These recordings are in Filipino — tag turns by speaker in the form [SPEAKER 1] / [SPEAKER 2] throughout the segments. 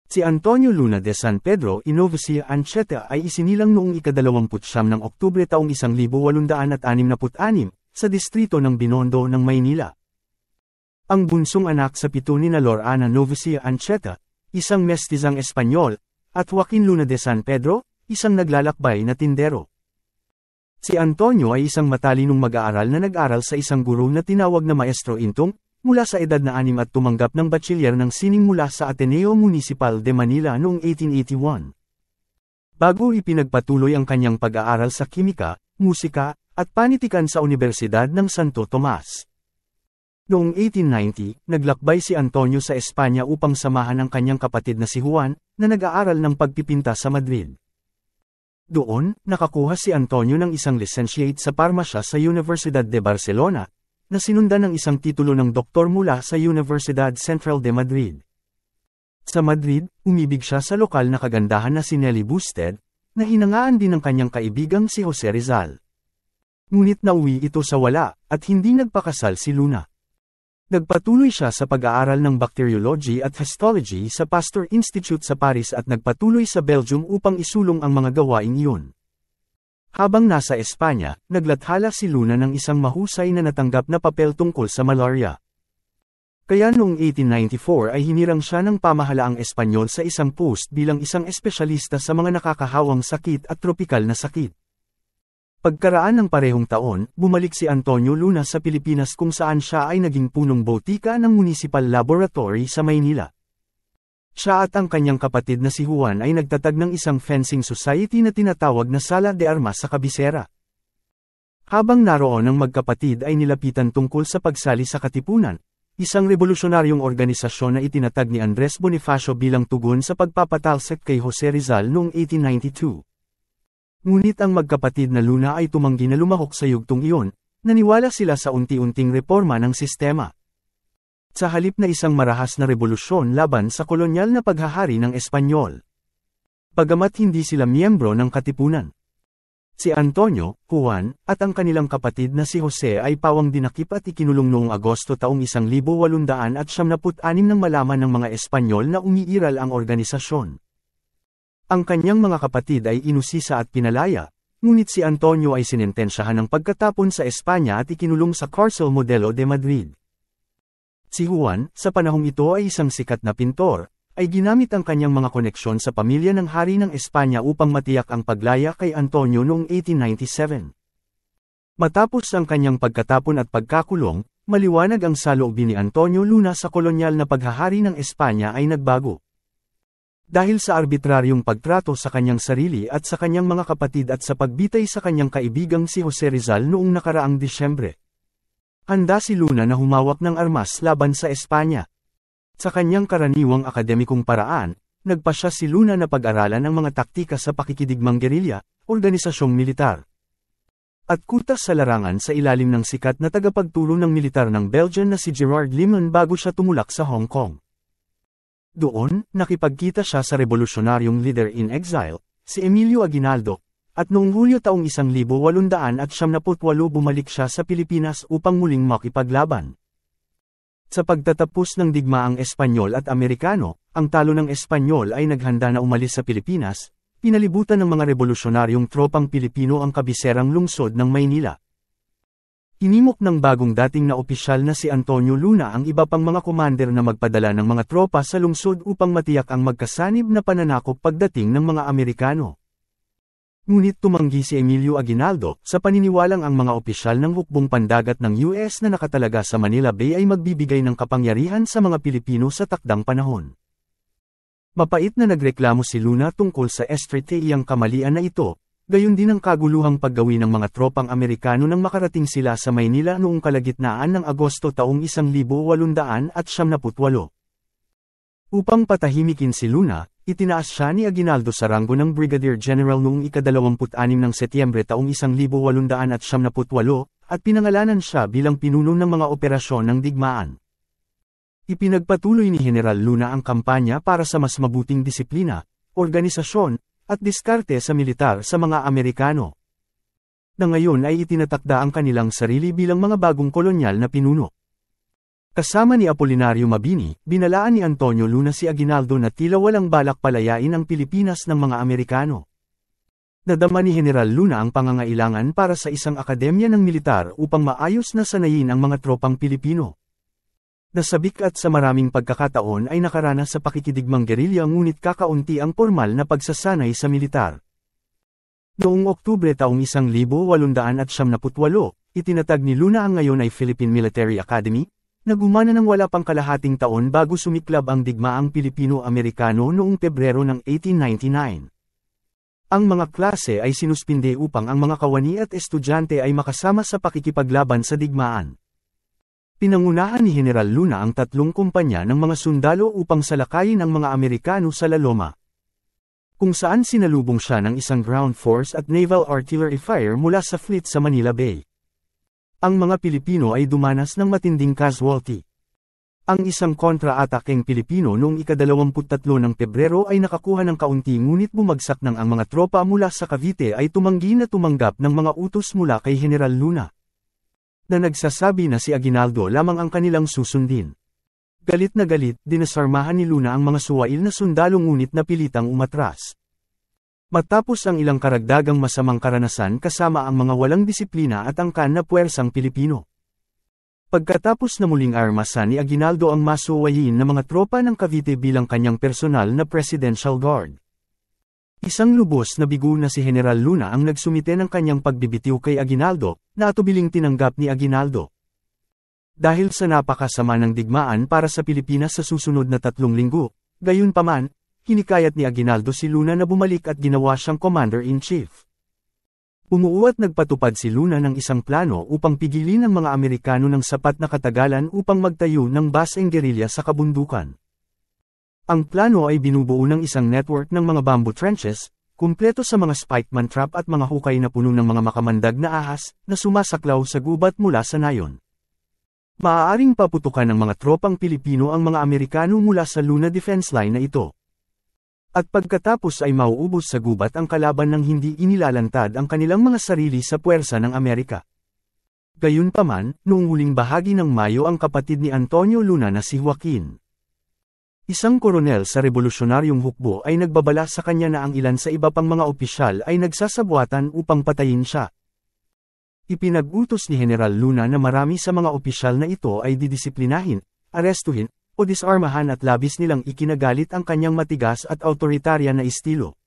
[SPEAKER 1] Si Antonio Luna de San Pedro y Novacia Ancheta ay isinilang noong ika-29 ng Oktubre taong 1866 sa distrito ng Binondo ng Maynila. Ang bunsong anak sa pito ni Lorana Novacia Ancheta, isang mestizang Espanyol, at Joaquin Luna de San Pedro, isang naglalakbay na tindero. Si Antonio ay isang matalinong mag-aaral na nag-aral sa isang guro na tinawag na Maestro Intong, mula sa edad na 6 at tumanggap ng bachelor ng sining mula sa Ateneo Municipal de Manila noong 1881. Bago ipinagpatuloy ang kanyang pag-aaral sa kimika, musika, at panitikan sa Universidad ng Santo Tomas. Noong 1890, naglakbay si Antonio sa Espanya upang samahan ang kanyang kapatid na si Juan, na nag-aaral ng pagpipinta sa Madrid. Doon, nakakuha si Antonio ng isang licentiate sa parmasya sa Universidad de Barcelona, na sinundan ng isang titulo ng doktor mula sa Universidad Central de Madrid. Sa Madrid, umibig siya sa lokal na kagandahan na si Nelly Busted, na hinangaan din ng kanyang kaibigang si Jose Rizal. Ngunit nauwi ito sa wala, at hindi nagpakasal si Luna. Nagpatuloy siya sa pag-aaral ng bacteriology at histology sa Pasteur Institute sa Paris at nagpatuloy sa Belgium upang isulong ang mga gawaing iyon. Habang nasa Espanya, naglathala si Luna ng isang mahusay na natanggap na papel tungkol sa malaria. Kaya noong 1894 ay hinirang siya ng pamahalaang Espanyol sa isang post bilang isang espesyalista sa mga nakakahawang sakit at tropikal na sakit. Pagkaraan ng parehong taon, bumalik si Antonio Luna sa Pilipinas kung saan siya ay naging punong botika ng Municipal Laboratory sa Maynila. Siya at ang kanyang kapatid na si Juan ay nagtatag ng isang fencing society na tinatawag na Sala de Armas sa kabisera. Habang naroon ang magkapatid ay nilapitan tungkol sa pagsali sa Katipunan, isang revolusyonaryong organisasyon na itinatag ni Andres Bonifacio bilang tugon sa pagpapatalsik kay Jose Rizal noong 1892. Ngunit ang magkapatid na Luna ay tumanggi na lumahok sa yugtong iyon, naniwala sila sa unti-unting reforma ng sistema. Sa halip na isang marahas na revolusyon laban sa kolonyal na paghahari ng Espanyol. Bagamat hindi sila miyembro ng Katipunan. Si Antonio, Juan, at ang kanilang kapatid na si Jose ay pawang dinakip at ikinulong noong Agosto taong 1876 nang malaman ng mga Espanyol na umiiral ang organisasyon. Ang kanyang mga kapatid ay inusisa at pinalaya, ngunit si Antonio ay sinentensyahan ng pagkatapon sa Espanya at ikinulong sa Cárcel Modelo de Madrid. Si Juan, sa panahong ito ay isang sikat na pintor, ay ginamit ang kanyang mga koneksyon sa pamilya ng hari ng Espanya upang matiyak ang paglaya kay Antonio noong 1897. Matapos ang kanyang pagkatapon at pagkakulong, maliwanag ang saloobin ni Antonio Luna sa kolonyal na paghahari ng Espanya ay nagbago. Dahil sa arbitraryong pagtrato sa kanyang sarili at sa kanyang mga kapatid at sa pagbitay sa kanyang kaibigang si Jose Rizal noong nakaraang Disyembre. Handa si Luna na humawak ng armas laban sa Espanya. Sa kanyang karaniwang akademikong paraan, nagpasya si Luna na pag-aralan ang mga taktika sa pakikidigmang gerilya, organisasyong militar. At kutas sa larangan sa ilalim ng sikat na tagapagtulong ng militar ng Belgian na si Gerard Liman bago siya tumulak sa Hong Kong. Doon, nakipagkita siya sa revolusyonaryong leader in exile, si Emilio Aguinaldo, at noong Hulyo taong 1878 bumalik siya sa Pilipinas upang muling makipaglaban. Sa pagtatapos ng digmaang Espanyol at Amerikano, ang talo ng Espanyol ay naghanda na umalis sa Pilipinas, pinalibutan ng mga revolusyonaryong tropang Pilipino ang kabiserang lungsod ng Maynila. Hinimok ng bagong dating na opisyal na si Antonio Luna ang iba pang mga komander na magpadala ng mga tropa sa lungsod upang matiyak ang magkasanib na pananakop pagdating ng mga Amerikano. Ngunit tumanggi si Emilio Aguinaldo, sa paniniwalang ang mga opisyal ng hukbong pandagat ng US na nakatalaga sa Manila Bay ay magbibigay ng kapangyarihan sa mga Pilipino sa takdang panahon. Mapait na nagreklamo si Luna tungkol sa estratehiyang kamalian na ito, gayon din ang kaguluhang paggawi ng mga tropang Amerikano nang makarating sila sa Maynila noong kalagitnaan ng Agosto taong 1878. Upang patahimikin si Luna, itinaas siya ni Aguinaldo sa ranggo ng Brigadier General noong ika-26 ng Setyembre taong 1878 at pinangalanan siya bilang pinuno ng mga operasyon ng digmaan. Ipinagpatuloy ni General Luna ang kampanya para sa mas mabuting disiplina, organisasyon, at diskarte sa militar sa mga Amerikano. Na ngayon ay itinatakda ang kanilang sarili bilang mga bagong kolonyal na pinuno. Kasama ni Apolinario Mabini, binalaan ni Antonio Luna si Aguinaldo na tila walang balak palayain ang Pilipinas ng mga Amerikano. Nadama ni General Luna ang pangangailangan para sa isang akademya ng militar upang maayos na sanayin ang mga tropang Pilipino. Nasabik at sa maraming pagkakataon ay nakaranas sa pakikidigmang gerilya ngunit kakaunti ang formal na pagsasanay sa militar. Noong Oktubre taong 1878, itinatag ni Luna ang ngayon ay Philippine Military Academy, na gumana ng wala pang kalahating taon bago sumiklab ang digmaang Pilipino-Amerikano noong Pebrero ng 1899. Ang mga klase ay sinuspinde upang ang mga kawani at estudyante ay makasama sa pakikipaglaban sa digmaan. Pinangunahan ni General Luna ang 3 kumpanya ng mga sundalo upang salakayin ang mga Amerikano sa La Loma, kung saan sinalubong siya ng isang ground force at naval artillery fire mula sa fleet sa Manila Bay. Ang mga Pilipino ay dumanas ng matinding casualty. Ang isang kontra-atakeng Pilipino noong ika-23 ng Pebrero ay nakakuha ng kaunti ngunit bumagsak ng ang mga tropa mula sa Cavite ay tumanggi na tumanggap ng mga utos mula kay General Luna, na nagsasabi na si Aguinaldo lamang ang kanilang susundin. Galit na galit, dinasarmahan ni Luna ang mga suwail na sundalo ngunit napilitang umatras. Matapos ang ilang karagdagang masamang karanasan kasama ang mga walang disiplina at angkan na puwersang Pilipino. Pagkatapos na muling armasan ni Aguinaldo ang masuwayin na mga tropa ng Cavite bilang kanyang personal na Presidential Guard. Isang lubos na bigo na si General Luna ang nagsumite ng kanyang pagbibitiw kay Aguinaldo, na atubiling tinanggap ni Aguinaldo. Dahil sa napakasama ng digmaan para sa Pilipinas sa susunod na 3 linggo, gayunpaman, hinikayat ni Aguinaldo si Luna na bumalik at ginawa siyang Commander-in-Chief. Umuo at nagpatupad si Luna ng isang plano upang pigilin ang mga Amerikano ng sapat na katagalan upang magtayo ng baseng gerilya sa kabundukan. Ang plano ay binubuo ng isang network ng mga bamboo trenches, kumpleto sa mga spikeman trap at mga hukay na puno ng mga makamandag na ahas, na sumasaklaw sa gubat mula sa nayon. Maaaring paputukan ng mga tropang Pilipino ang mga Amerikano mula sa Luna defense line na ito. At pagkatapos ay mauubos sa gubat ang kalaban nang hindi inilalantad ang kanilang mga sarili sa puwersa ng Amerika. Gayunpaman, noong huling bahagi ng Mayo ang kapatid ni Antonio Luna na si Joaquin, isang koronel sa revolusyonaryong hukbo, ay nagbabala sa kanya na ang ilan sa iba pang mga opisyal ay nagsasabwatan upang patayin siya. Ipinag-utos ni General Luna na marami sa mga opisyal na ito ay didisiplinahin, arestuhin, o disarmahan at labis nilang ikinagalit ang kanyang matigas at autoritarya na estilo.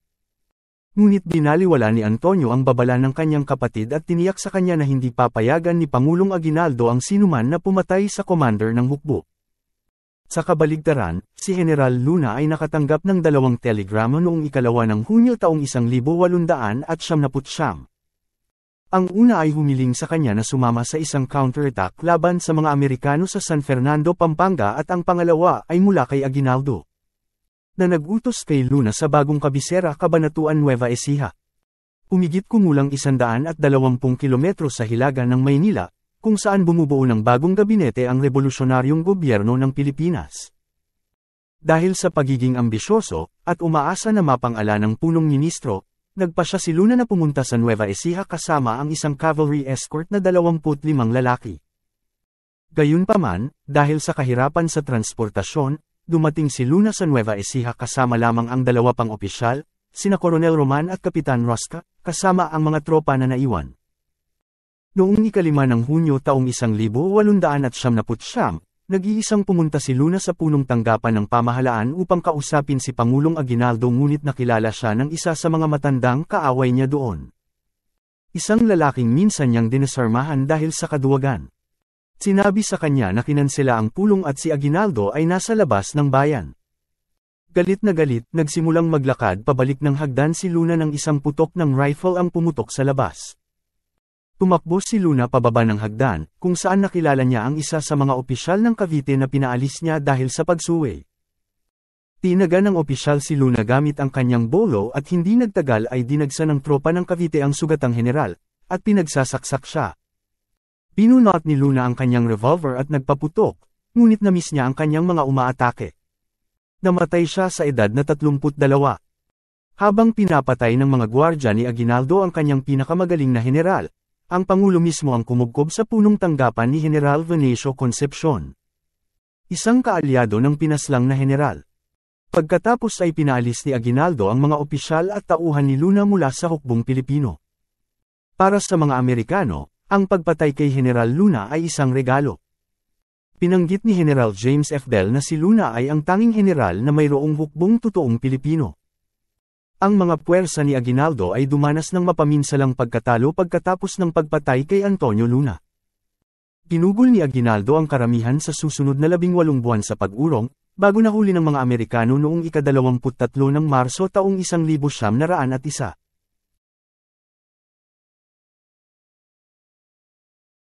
[SPEAKER 1] Ngunit binaliwala ni Antonio ang babala ng kanyang kapatid at tiniyak sa kanya na hindi papayagan ni Pangulong Aguinaldo ang sinuman na pumatay sa commander ng hukbo. Sa kabaligtaran, si General Luna ay nakatanggap ng 2 telegrama noong 2 ng Hunyo taong 1899. Ang una ay humiling sa kanya na sumama sa isang counterattack laban sa mga Amerikano sa San Fernando, Pampanga, at ang pangalawa ay mula kay Aguinaldo, na nag-utos kay Luna sa bagong kabisera, Cabanatuan, Nueva Ecija, humigit kumulang 120 kilometro sa hilaga ng Maynila, kung saan bumubuo ng bagong gabinete ang revolusyonaryong gobyerno ng Pilipinas. Dahil sa pagiging ambisyoso, at umaasa na mapang-ala ng punong ministro, nagpasya si Luna na pumunta sa Nueva Ecija kasama ang isang cavalry escort na 25 lalaki. Gayunpaman, dahil sa kahirapan sa transportasyon, dumating si Luna sa Nueva Ecija kasama lamang ang 2 pang opisyal, sina Coronel Roman at Kapitan Rosca, kasama ang mga tropa na naiwan. Noong 5 ng Hunyo taong 1899, nag-iisang pumunta si Luna sa punong tanggapan ng pamahalaan upang kausapin si Pangulong Aguinaldo, ngunit nakilala siya ng isa sa mga matandang kaaway niya doon. Isang lalaking minsan niyang dinasarmahan dahil sa kaduwagan. Sinabi sa kanya na kinansela ang pulong at si Aguinaldo ay nasa labas ng bayan. Galit na galit, nagsimulang maglakad pabalik ng hagdan si Luna ng isang putok ng rifle ang pumutok sa labas. Tumakbo si Luna pababa ng hagdan, kung saan nakilala niya ang isa sa mga opisyal ng Cavite na pinaalis niya dahil sa pagsuway. Tinaga ng opisyal si Luna gamit ang kanyang bolo at hindi nagtagal ay dinagsa ng tropa ng Cavite ang sugatang general, at pinagsasaksak siya. Pinunot ni Luna ang kanyang revolver at nagpaputok, ngunit na-miss niya ang kanyang mga umaatake. Namatay siya sa edad na 32. Habang pinapatay ng mga gwardya ni Aguinaldo ang kanyang pinakamagaling na general, ang Pangulo mismo ang kumugkob sa punong tanggapan ni General Venancio Concepcion. isang kaalyado ng pinaslang na general. Pagkatapos ay pinaalis ni Aguinaldo ang mga opisyal at tauhan ni Luna mula sa hukbong Pilipino. Para sa mga Amerikano, ang pagpatay kay General Luna ay isang regalo. Pinanggit ni General James F. Bell na si Luna ay ang tanging general na mayroong hukbong totoong Pilipino. Ang mga puwersa ni Aguinaldo ay dumanas ng mapaminsalang pagkatalo pagkatapos ng pagpatay kay Antonio Luna. Pinugol ni Aguinaldo ang karamihan sa susunod na 18 buwan sa pag-urong, bago nahuli ng mga Amerikano noong ika-23 ng Marso taong 1901.